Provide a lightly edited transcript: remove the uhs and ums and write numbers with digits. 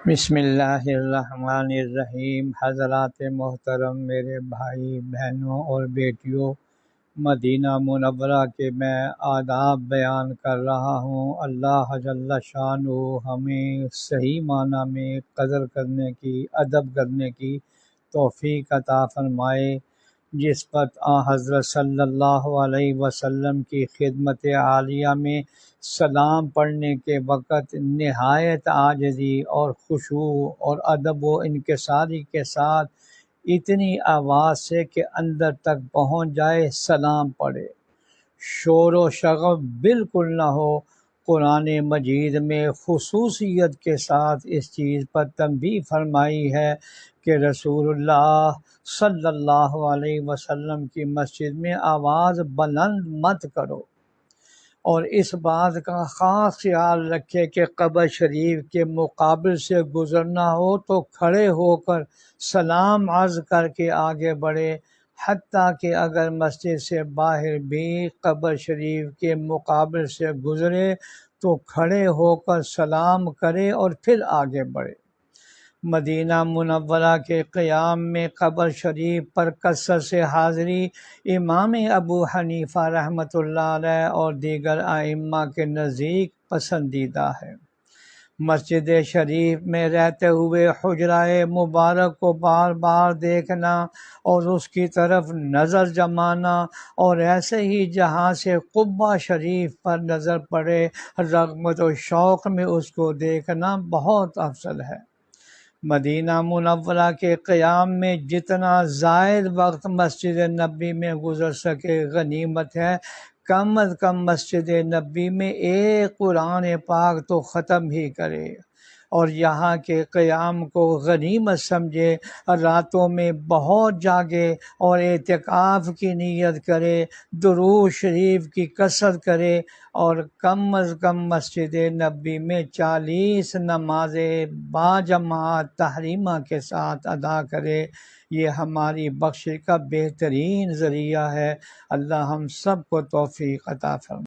بسم اللہ الرحمن الرحیم۔ حضرات محترم، میرے بھائی بہنوں اور بیٹیوں، مدینہ منورہ کے میں آداب بیان کر رہا ہوں۔ اللہ جل شانہ ہمیں صحیح معنی میں قدر کرنے کی، ادب کرنے کی توفیق عطا فرمائے۔ جس پر حضرت صلی اللہ علیہ وسلم کی خدمت عالیہ میں سلام پڑھنے کے وقت نہایت عاجزی اور خشوع اور ادب و انکساری کے ساتھ اتنی آواز سے کہ اندر تک پہنچ جائے سلام پڑھے، شور و شغب بالکل نہ ہو۔ قرآن مجید میں خصوصیت کے ساتھ اس چیز پر تنبیہ فرمائی ہے کہ رسول اللہ صلی اللہ علیہ وسلم کی مسجد میں آواز بلند مت کرو، اور اس بات کا خاص خیال رکھے کہ قبر شریف کے مقابل سے گزرنا ہو تو کھڑے ہو کر سلام عرض کر کے آگے بڑھے، حتیٰ کہ اگر مسجد سے باہر بھی قبر شریف کے مقابل سے گزرے تو کھڑے ہو کر سلام کرے اور پھر آگے بڑھے۔ مدینہ منورہ کے قیام میں قبر شریف پر کثرت سے حاضری امام ابو حنیفہ رحمۃ اللہ علیہ اور دیگر ائمہ کے نزدیک پسندیدہ ہے۔ مسجد شریف میں رہتے ہوئے حجرہ مبارک کو بار بار دیکھنا اور اس کی طرف نظر جمانا، اور ایسے ہی جہاں سے قبہ شریف پر نظر پڑے رغبت و شوق میں اس کو دیکھنا بہت افضل ہے۔ مدینہ منورہ کے قیام میں جتنا زائد وقت مسجد نبی میں گزر سکے غنیمت ہے۔ کم از کم مسجد نبی میں ایک قرآن پاک تو ختم ہی کرے، اور یہاں کے قیام کو غنیمت سمجھے، راتوں میں بہت جاگے اور اعتکاف کی نیت کرے، درود شریف کی کثرت کرے، اور کم از کم مسجد نبی میں 40 نمازیں باجماعت تحریمہ کے ساتھ ادا کرے۔ یہ ہماری بخشش کا بہترین ذریعہ ہے۔ اللہ ہم سب کو توفیق عطا فرمائے۔